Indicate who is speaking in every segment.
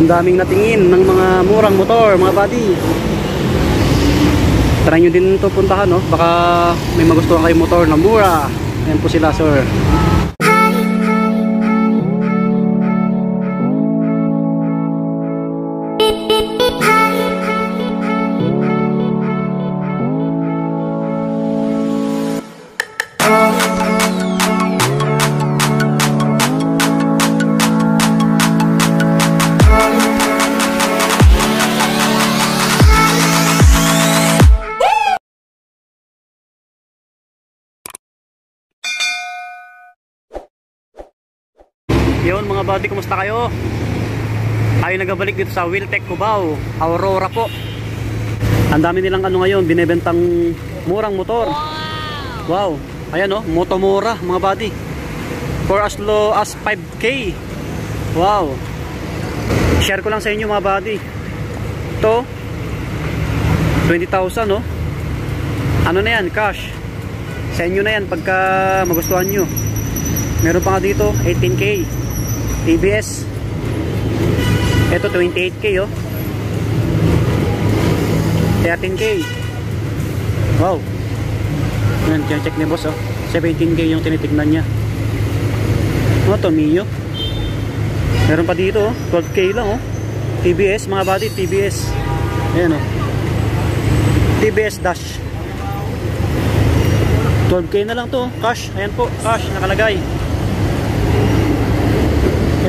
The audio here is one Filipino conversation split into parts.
Speaker 1: Ang daming natingin ng mga murang motor, mga buddy. Try nyo din ito puntahan, no? Baka may magustuhan kayong motor na mura. Ayan po sila, sir. Yun mga buddy, kumusta kayo? Tayo nagabalik dito sa Wheeltech Cubao, Aurora po. Ang dami nilang ano ngayon, binebentang murang motor. Wow, ayan o, motomura mga buddy, for as low as 5K. Wow, share ko lang sa inyo mga buddy. Ito 20,000, no? Ano na yan, cash. Sa inyo na yan pagka magustuhan nyo. Meron pa nga dito 18K TBS. Ito 28K, oh. 13K. Wow. Yan, check ni boss, oh. 17K yung tinitignan niya. Ano to, Mio? Meron pa dito, oh. 12K lang, oh. TBS, mga buddy, TBS. Ayan, oh. TBS Dash. 12K na lang to, cash. Ayan po, cash, nakalagay.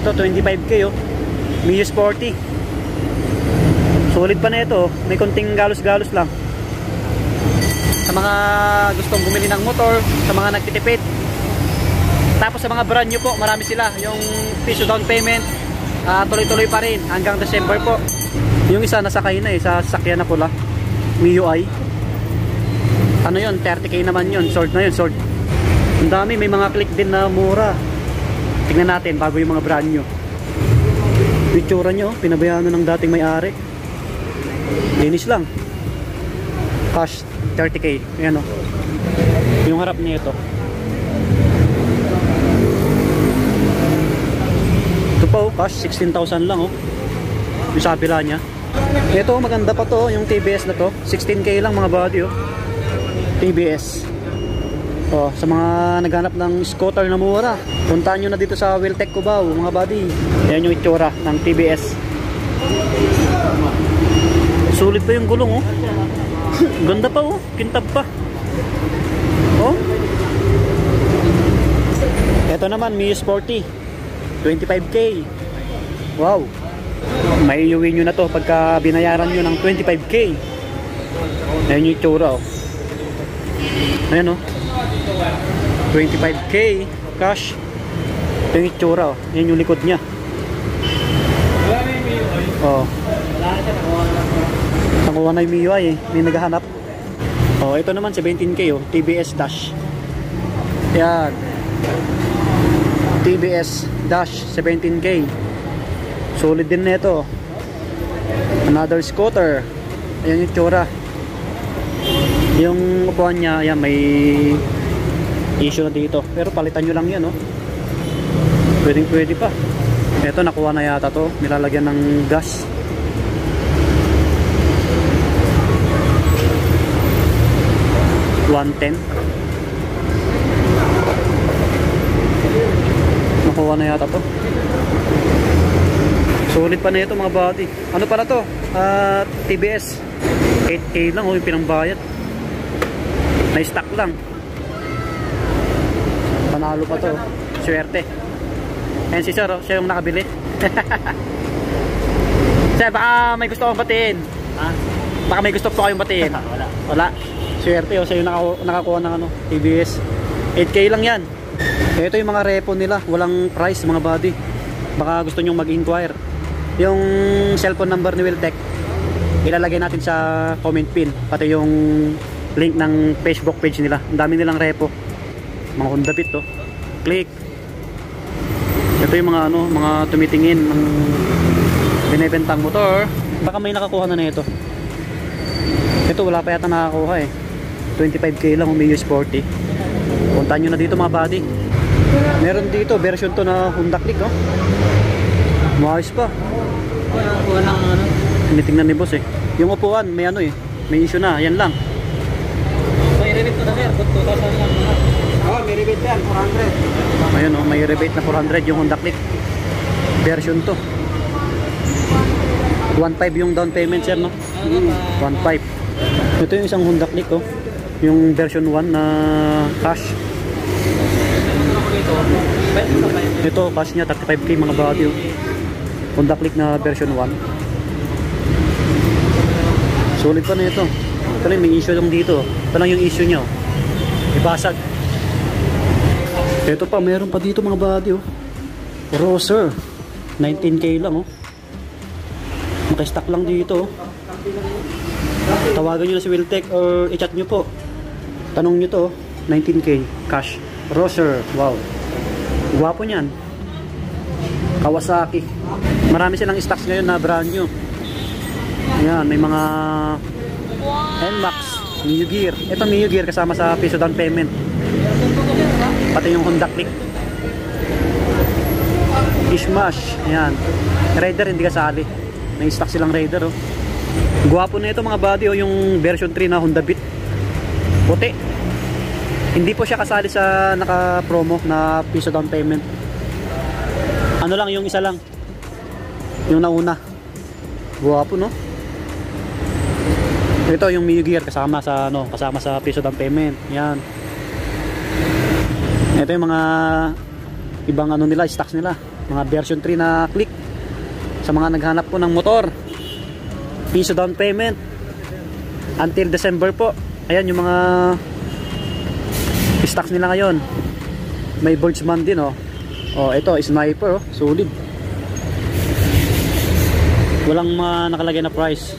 Speaker 1: Ito 25K, oh. Mio Sporty. Solid pa na ito, oh. May konting galos-galos lang. Sa mga gustong bumili ng motor, sa mga nagtitipid. Tapos sa mga brand new po, marami sila. Yung piso down payment, tuloy-tuloy pa rin hanggang December po. Yung isa nasakay na eh, sa sasakyan na pula, MIUI. Ano yun, 30K naman yun. Short na yun, short. Ang dami, may mga click din na mura. Tingnan natin bago yung mga brand new. Picture nyo, pinabayaan na ng dating may-ari. Linis lang. Cash 30K. Ayan, o. Yung harap niya ito. Ito pa, oh, cash 16,000 lang, oh. Yung sa kabila niya. Ito, maganda pa to, yung TBS na to. 16K lang mga body, oh. TBS. Oh, sa mga naghanap ng scooter na mura, puntahan nyo na dito sa Wheeltech Cubao, mga buddy. Yan yung itsura ng TBS. Sulit pa yung gulong, oh. Ganda pa, oh. Kintab pa. Oh. Ito naman, Mio Sporty. 25K. Wow. May iuwi nyo na to pagka binayaran nyo ng 25K. Yan yung itsura, oh. Ayan, oh. 25K cash. Ito yung itsura, oh. Yan yung likod nya. Oh. Nakuha na yung MIUI, eh. May naghahanap. Oh, ito naman 17K, oh. TBS Dash. Yan. TBS Dash 17K. Solid din na ito. Another scooter. Ayan yung itsura. Yung upuan niya, ayan, may issue na dito. Pero palitan nyo lang yan, oh. Pwede pa. Ito, nakuha na yata to. Nilalagyan ng gas. $110. Nakuha na yata to. Solid pa na ito mga body. Ano pala to? TBS 8K lang, oh, yung pinangbayad. Na-stock lang. Panalo pa to. Swerte. Ayan si sir, oh. Siya yung nakabili. Sir, baka may gusto akong batiin. Ha? Baka may gusto po kayong batiin. Wala. Swerte, oh. Siya yung nakakuha ng ano, TBS. 8K lang yan. Ito yung mga repo nila. Walang price mga buddy. Baka gusto nyong mag-inquire. Yung cellphone number ni Wheeltech, ilalagay natin sa comment pin. Pati yung link ng Facebook page nila. Ang dami nilang repo. Mga Honda Beat, oh. Click. Ito yung mga ano, mga tumitingin ng binebentang motor. Baka may nakakuha na ito. Ito wala pa yata nakakuha, eh. 25K lang, Mio Sporty. Puntahan nyo na dito mga buddy. Meron dito version to na Honda Click, oh. Maayos pa.
Speaker 2: Walang ano.
Speaker 1: Tinitingnan ni boss eh. Yung upuan, may ano eh. May issue na, yan lang.
Speaker 2: May rebate to na sir, 2,000 lang.
Speaker 3: Oh, may rebate yan, 400.
Speaker 1: Ayun oh, may rebate na 400 yung Honda Click. Version to. 1.5 yung down payment sir, no? 1.5. Ito yung isang Honda Click oh. Yung version 1 na cash. Ito cash niya 35k mga body oh. Honda Click na version 1. Solid pa na ito. Ito lang may issue lang dito. Ito lang yung issue niya oh. Ibasag. Ito pa, meron pa dito mga body oh. Roser 19k lang oh. Naka-stock lang dito oh. Tawagan nyo na si Wiltech or i-chat nyo po. Tanong nyo to 19k cash. Roser, wow. Gwapo nyan. Kawasaki. Marami silang stocks ngayon na brand new. Ayan, may mga NMAX, Mio Gear. Ito Mio Gear kasama sa piso down payment. Pati yung Honda Click. Ishmash. Ayan. Raider hindi kasali. May stock silang Raider oh. Gwapo na ito mga body oh, yung version 3 na Honda Beat. Puti. Hindi po siya kasali sa naka-promo na piso down payment. Ano lang yung isa lang. Yung nauna. Gwapo no? Ito yung Mio Gear kasama sa ano, kasama sa piso down payment. Yan. Ito yung mga ibang ano nila, stocks nila. Mga version 3 na Click. Sa mga naghanap po ng motor. Piso down payment until December po. Ayan yung mga stocks nila ngayon. May Boltzmann din oh. Oh, ito Sniper oh, solid. Walang nakalagay na price.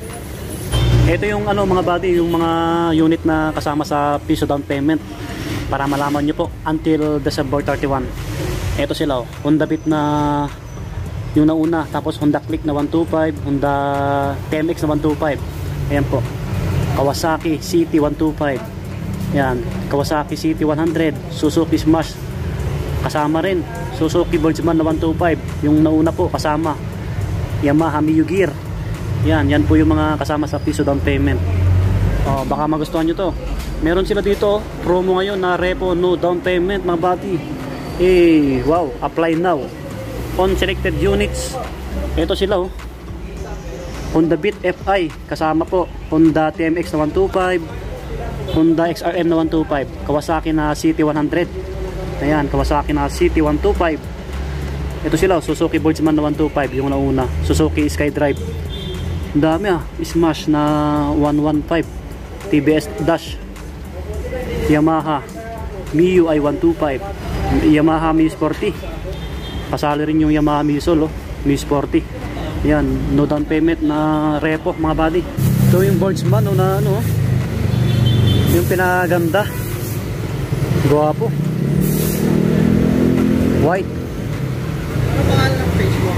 Speaker 1: Ito yung ano mga body, yung mga unit na kasama sa piso down payment para malaman nyo po until December 31. Ito sila oh, Honda Beat na yung nauna, tapos Honda Click na 125, Honda TMX na 125. Ayan po. Kawasaki CT 125. Yan, Kawasaki CT 100, Suzuki Smash kasama rin, Suzuki Boltzmann na 125, yung nauna po kasama. Yamaha Mio Gear. Yan po yung mga kasama sa piso down payment. Oh, baka magustuhan nyo to. Meron sila dito promo ngayon na repo no down payment mga bati. Eh, wow, apply now on selected units. Ito sila oh. Honda Beat FI kasama po, Honda TMX na 125, Honda XRM na 125, Kawasaki na CT100. Ayan, Kawasaki na CT125. Ito sila oh, Suzuki Boltzmann na 125 yung nauna, Suzuki SkyDrive. Ang dami ah, Smash na 115, TBS Dash, Yamaha Mio i125, Yamaha Mio Sporty. Kasali rin yung Yamaha Mio Soul oh, Mio Sporty. Yan, no down payment na repo mga buddy. Ito yung Boltzmann oh, na ano, yung pinaganda. Gwapo. White.
Speaker 3: Ano pangalan ng page mo?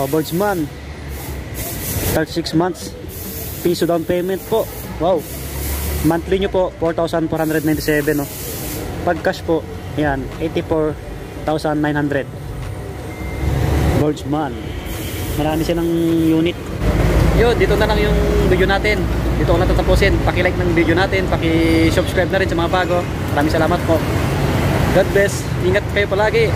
Speaker 1: Boltzmann. 36 months. Piso down payment po. Wow. Monthly nyo po 4,497 no. Pag cash po, ayan, 84,900. Boltzmann. Marami silang unit. Yun, dito na lang yung video natin. Dito ko na tatapusin. Paki-like ng video natin, paki-subscribe na rin sa mga bago. Maraming salamat po. God bless. Ingat kayo palagi.